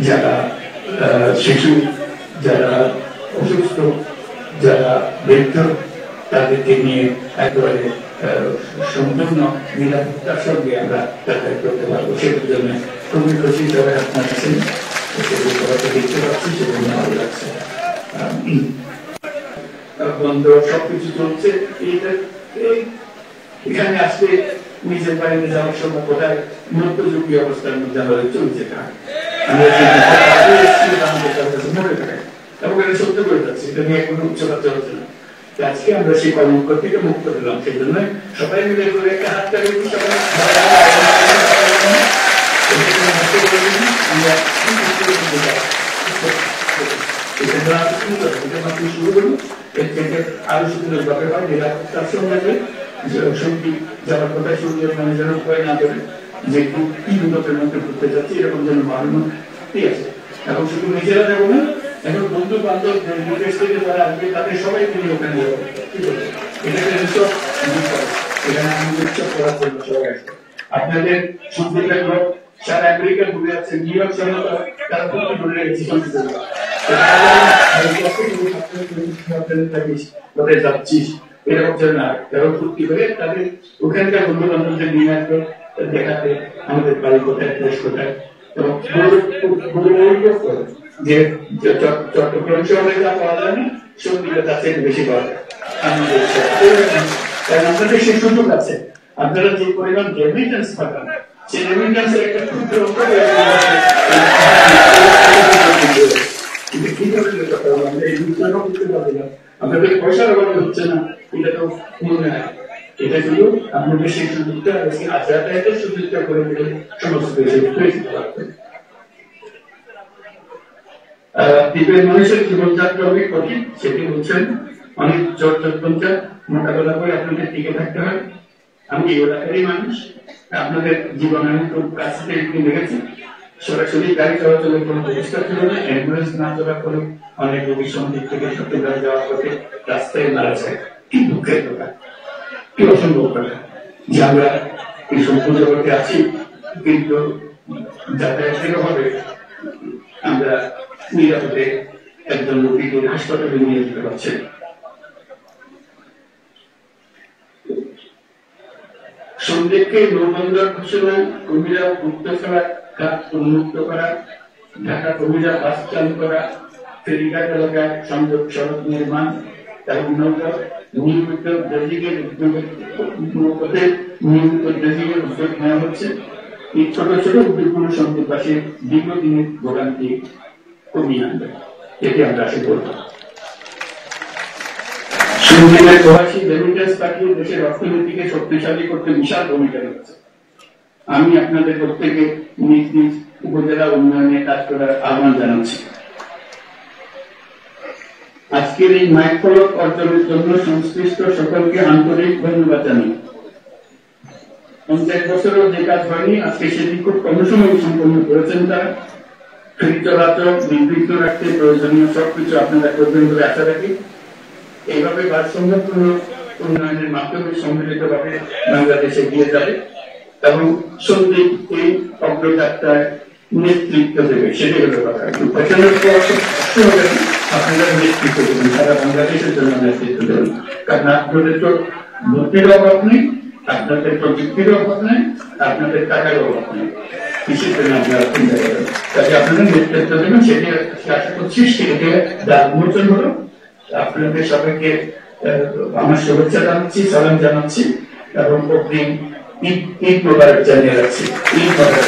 যারা শিশু, যারা অসুস্থ, যারা বৃদ্ধ, তাদেরকে নিয়ে একেবারে সম্পূর্ণ নিরাপত্তার সঙ্গে আমরা যাতায়াত করতে পারবো। সেটার জন্য খুবই খুশি সবাই আপনার আছেন, দেখতে পাচ্ছি, সেটা ভালো লাগছে। বন্ধ সবকিছু চলছে। এখানে আসলে নিজের বাড়িতে যাওয়ার সময় কোথায় মধ্যযুগীয় অবস্থার মধ্যে আমাদের চলছে মনে থাকে এবং এটা সত্য করে যাচ্ছে, এটা নিয়ে কোনো উচ্চতা চলছে না। আজকে আমরা সেই কলঙ্ক থেকে মুক্ত পেলাম, সেই জন্য সবাই মিলে করে একটা হাত তালি শুরু করুন। এর থেকে আরো সুন্দর ব্যাপার হয় নিরাপত্তার সঙ্গে সঙ্গী যাওয়ার কথা শুনলে মানুষের উপায় না করে যে কি বিপদের মধ্যে ঘুরতে যাচ্ছে এরকম যেন মানুষ ঠিক আছে। এবং শুধু নিজেরা যাবো না, এখন বন্ধু বান্ধব বিদেশ থেকে যারা আসবে তাদের সবাই তিনি ওখানে যাবো, ঠিক আছে। এটাকে উৎসব এখানে আমি উৎসব করার জন্য সবাই আসবে। আপনাদের সন্ধ্যের লোক সারা আমেরিকা ঘুরে যাচ্ছে, নিউ ইয়র্ক শহর তারা খুব ঘুরে গেছে কোথায় যাচ্ছিস এরকম যেন না, তারা ফুর্তি করে তাদের ওখানকার বন্ধু বান্ধবদের নিয়ে আসবে দেখাতে আমাদের বাড়ি কোথায়, দেশ কোথায়। এবং যে চট্টগ্রাম শহরে যা পাওয়া যায় না সন্ধ্যে তার থেকে বেশি পাওয়া যায় কারণ আপনাদের সেই সুযোগ আছে। আপনারা যে পরিমাণ রেমিটেন্স পাঠান সেই রেমিটেন্সের একটা ক্ষুদ্র আপনাদের পয়সার অভাব হচ্ছে না, এটা তো মনে হয়। এটা শুধু আপনাদের সেই সুযোগটা যাতায়াতের সুযোগটা করে দিলে সমস্ত দেশে দ্বীপের মানুষের জীবনযাত্রা অনেক কঠিন, সেটি বলছেন অনেক চর্চা মোকাবেলা করে আপনাদের টিকে থাকতে হয়। আমি এলাকারই মানুষ, আপনাদের জীবন আমি খুব কাছ থেকে দেখেছি। সরাসরি গাড়ি চলাচলের কোনো ব্যবস্থা ছিল না, অ্যাম্বুলেন্স না চলার ফলে অনেক রোগীর সন্দিক থেকে চট্টগ্রাম যাওয়ার পথে রাস্তায় মারা যায়। কি দুঃখের কথা, কি অসম্ভব কথা যে আমরা এই সম্পূর্ণ জগতে আছি, কিন্তু যাতায়াতের অভাবে আমরা নিরাপদে একজন রোগীকে হাসপাতালে নিয়ে যেতে পারছি। সন্দেহকে নৌবন্দর ঘোষণা, কুমিরা মুক্ত করা, ঘাট উন্মুক্ত করা, ঢাকা কুমিরা বাস চালু করা, ফেরিঘাট এলাকায় সংযোগ সড়ক নির্মাণ এবং নৌকা নিয়মিত ড্রেজিংয়ের উদ্যোগ নেওয়া হচ্ছে। এই ছোট ছোট উদ্যোগগুলো সন্দেহবাসীর দীর্ঘদিনের ভোগান্তি কমিয়ে আনবে, এটি আমরা আশা করব। সন্দেহের প্রবাসী রেমিটেন্স পাঠিয়ে দেশের অর্থনীতিকে শক্তিশালী করতে বিশাল ভূমিকা রয়েছে। আমি আপনাদের প্রত্যেকে নিজ নিজ উপজেলা উন্নয়নে কাজ করার আহ্বান জানাচ্ছি। আজকের এই মাইলফলক অর্জনের জন্য সংশ্লিষ্ট সকলকে আন্তরিক ধন্যবাদ জানাই। 50 বছরেও যে কাজ হয়নি আজকে সেটি খুব কম সময় সম্পন্ন করেছেন তারা। ফ্রি চলাচল নির্বিঘ্ন রাখতে প্রয়োজনীয় সবকিছু আপনারা করবেন বলে আশা রাখি। এইভাবে ভারসাম্যপূর্ণ উন্নয়নের মাধ্যমে সম্মিলিতভাবে বাংলাদেশ এগিয়ে যাবে এবং সন্দীপ এই অগ্রযাত্রায় নেতৃত্ব দেবে, সেটাই হলো কথা। আপনারা নেতৃত্ব দেবেন, সারা বাংলাদেশের জন্য নেতৃত্ব দেবেন। কারণ আপনাদের তো বুদ্ধির অভাব নেই, আপনাদের প্রযুক্তির অভাব নেই, আপনাদের টাকার অভাব নেই, কৃষির জন্য আপনারা চিন্তা করেন। কাজে আপনারা নেতৃত্ব দেবেন, সেটি আশা করছি সেটাকে যার উন্মোচন হলো। আপনাদের সবাইকে আমার শুভেচ্ছা জানাচ্ছি, সালাম জানাচ্ছি এবং অগ্রিম ঈদ মোবারক জানিয়ে রাখছি। ঈদ মোবারক।